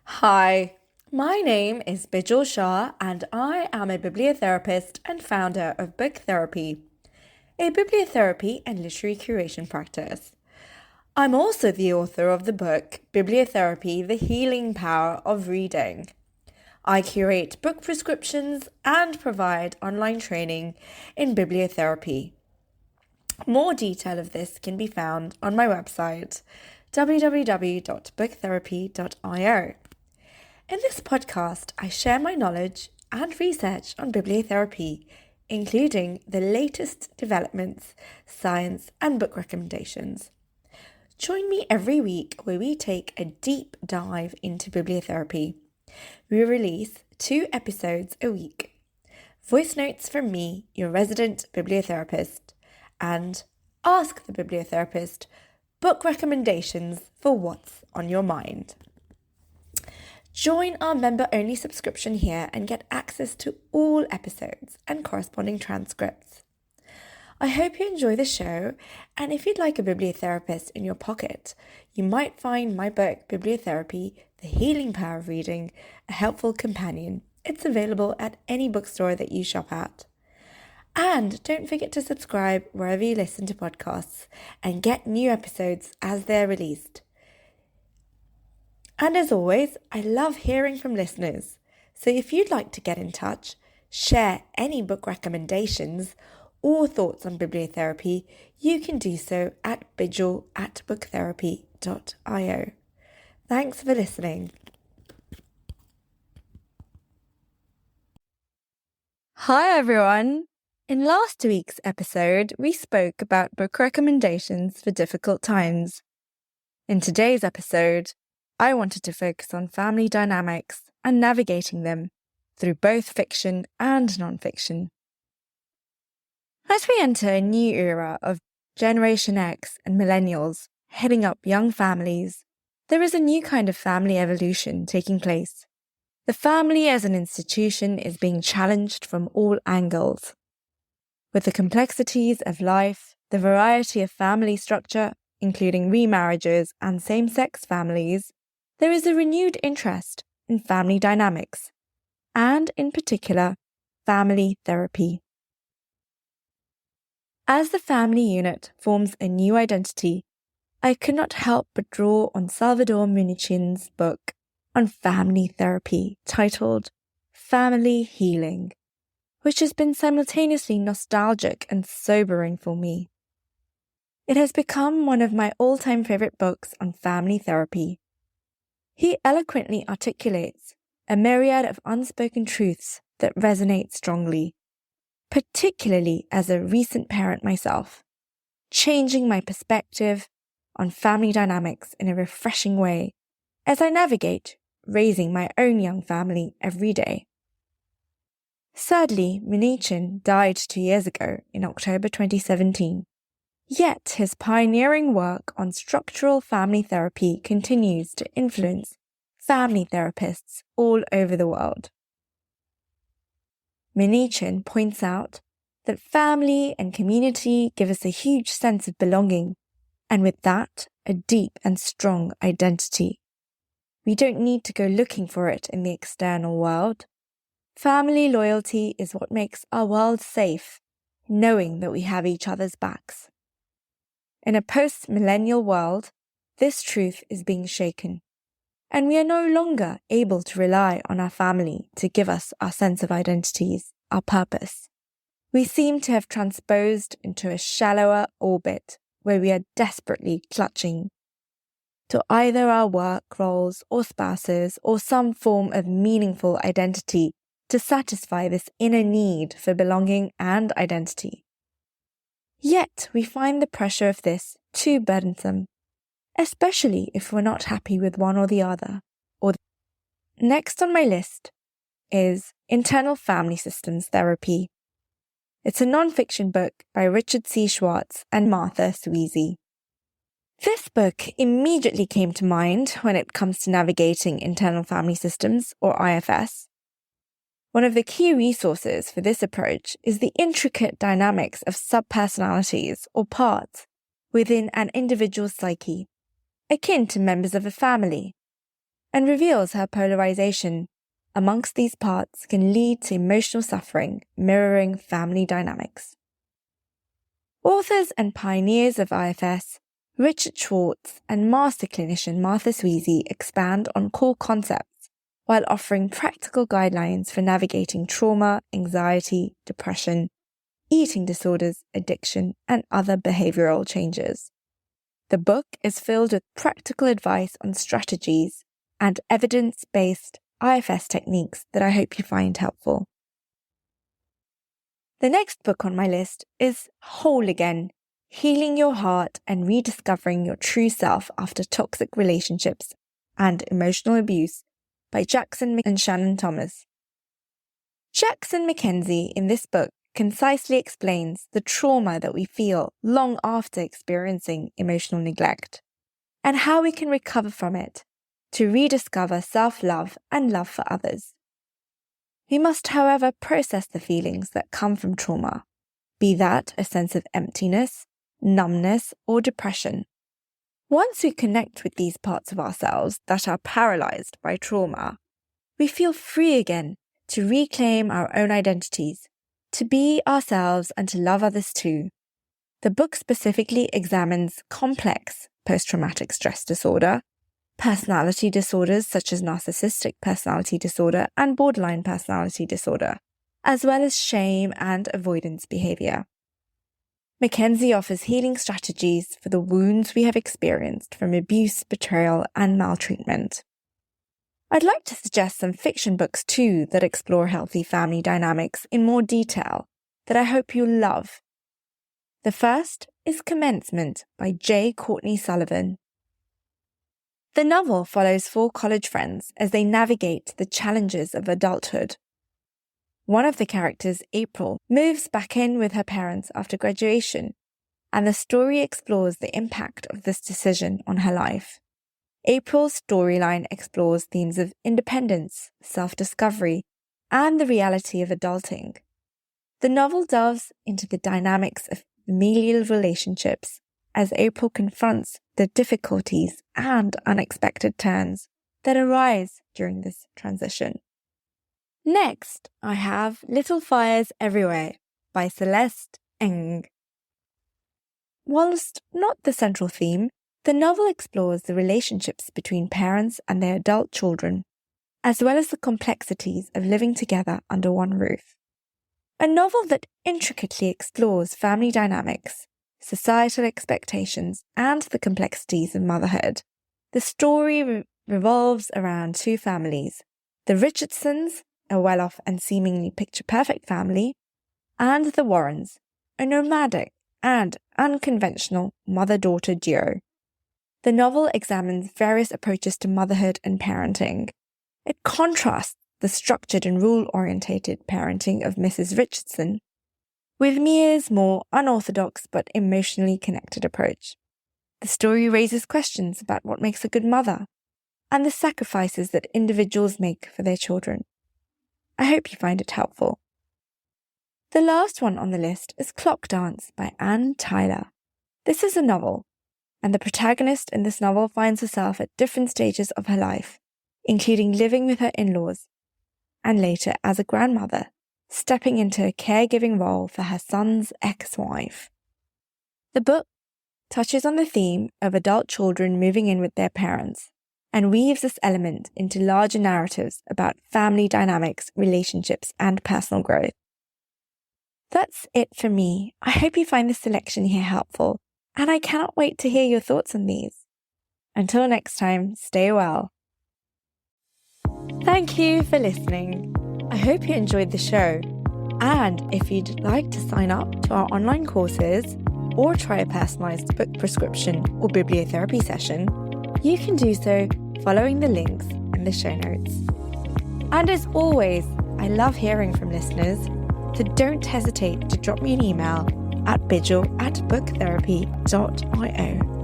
Hi, my name is Bijal Shah and I am a bibliotherapist and founder of Book Therapy, a bibliotherapy and literary curation practice. I'm also the author of the book Bibliotherapy, The Healing Power of Reading. I curate book prescriptions and provide online training in bibliotherapy. More detail of this can be found on my website, www.booktherapy.io. In this podcast, I share my knowledge and research on bibliotherapy, including the latest developments, science, and book recommendations. Join me every week where we take a deep dive into bibliotherapy. We release 2 episodes a week. Voice notes from me, your resident bibliotherapist, and Ask the Bibliotherapist, book recommendations for what's on your mind. Join our member-only subscription here and get access to all episodes and corresponding transcripts. I hope you enjoy the show, and if you'd like a bibliotherapist in your pocket, you might find my book, Bibliotherapy, The Healing Power of Reading, a helpful companion. It's available at any bookstore that you shop at. And don't forget to subscribe wherever you listen to podcasts and get new episodes as they're released. And as always, I love hearing from listeners. So if you'd like to get in touch, share any book recommendations or thoughts on bibliotherapy, you can do so at bijal@booktherapy.io. Thanks for listening. Hi everyone! In last week's episode, we spoke about book recommendations for difficult times. In today's episode, I wanted to focus on family dynamics and navigating them through both fiction and non-fiction. As we enter a new era of Generation X and millennials heading up young families, there is a new kind of family evolution taking place. The family as an institution is being challenged from all angles. With the complexities of life, the variety of family structure, including remarriages and same-sex families, there is a renewed interest in family dynamics, and in particular, family therapy. As the family unit forms a new identity, I could not help but draw on Salvador Munichin's book on family therapy titled Family Healing, which has been simultaneously nostalgic and sobering for me. It has become one of my all-time favorite books on family therapy. He eloquently articulates a myriad of unspoken truths that resonate strongly, particularly as a recent parent myself, changing my perspective on family dynamics in a refreshing way as I navigate raising my own young family every day. Sadly, Munichin died 2 years ago in October 2017. Yet his pioneering work on structural family therapy continues to influence family therapists all over the world. Munichin points out that family and community give us a huge sense of belonging, and with that, a deep and strong identity. We don't need to go looking for it in the external world. Family loyalty is what makes our world safe, knowing that we have each other's backs. In a post-millennial world, this truth is being shaken, and we are no longer able to rely on our family to give us our sense of identities, our purpose. We seem to have transposed into a shallower orbit where we are desperately clutching to either our work roles or spouses or some form of meaningful identity to satisfy this inner need for belonging and identity. Yet we find the pressure of this too burdensome, especially if we're not happy with one or the other. Next on my list is Internal Family Systems Therapy. It's a non-fiction book by Richard C. Schwartz and Martha Sweezy. This book immediately came to mind when it comes to navigating internal family systems, or IFS. One of the key resources for this approach is the intricate dynamics of subpersonalities, or parts, within an individual's psyche, akin to members of a family. and reveals how polarization amongst these parts can lead to emotional suffering, mirroring family dynamics. Authors and pioneers of IFS, Richard Schwartz and master clinician Martha Sweezy expand on core concepts while offering practical guidelines for navigating trauma, anxiety, depression, eating disorders, addiction, and other behavioral changes. The book is filled with practical advice on strategies and evidence-based IFS techniques that I hope you find helpful. The next book on my list is Whole Again: Healing Your Heart and Rediscovering Your True Self After Toxic Relationships and Emotional Abuse by Jackson and Shannon Thomas. Jackson McKenzie in this book concisely explains the trauma that we feel long after experiencing emotional neglect and how we can recover from it to rediscover self-love and love for others. We must, however, process the feelings that come from trauma, be that a sense of emptiness, numbness, or depression. Once we connect with these parts of ourselves that are paralyzed by trauma, we feel free again to reclaim our own identities, to be ourselves and to love others too. The book specifically examines complex post-traumatic stress disorder, personality disorders such as narcissistic personality disorder and borderline personality disorder, as well as shame and avoidance behavior. McKenzie offers healing strategies for the wounds we have experienced from abuse, betrayal, and maltreatment. I'd like to suggest some fiction books too that explore healthy family dynamics in more detail that I hope you'll love. The first is Commencement by J. Courtney Sullivan. The novel follows 4 college friends as they navigate the challenges of adulthood. One of the characters, April, moves back in with her parents after graduation, and the story explores the impact of this decision on her life. April's storyline explores themes of independence, self-discovery, and the reality of adulting. The novel delves into the dynamics of familial relationships as April confronts the difficulties and unexpected turns that arise during this transition. Next, I have Little Fires Everywhere by Celeste Ng. Whilst not the central theme, the novel explores the relationships between parents and their adult children, as well as the complexities of living together under one roof. A novel that intricately explores family dynamics, societal expectations, and the complexities of motherhood. The story revolves around 2 families, the Richardsons, a well-off and seemingly picture-perfect family, and the Warrens, a nomadic and unconventional mother-daughter duo. The novel examines various approaches to motherhood and parenting. It contrasts the structured and rule-orientated parenting of Mrs. Richardson with Mia's more unorthodox but emotionally connected approach. The story raises questions about what makes a good mother and the sacrifices that individuals make for their children. I hope you find it helpful. The last one on the list is Clock Dance by Anne Tyler. This is a novel, and the protagonist in this novel finds herself at different stages of her life, including living with her in-laws, and later as a grandmother, stepping into a caregiving role for her son's ex-wife. The book touches on the theme of adult children moving in with their parents and weaves this element into larger narratives about family dynamics, relationships, and personal growth. That's it for me. I hope you find this selection here helpful, and I cannot wait to hear your thoughts on these. Until next time, stay well. Thank you for listening. I hope you enjoyed the show. And if you'd like to sign up to our online courses or try a personalized book prescription or bibliotherapy session, you can do so following the links in the show notes. And as always, I love hearing from listeners, so don't hesitate to drop me an email at bidgel@booktherapy.io.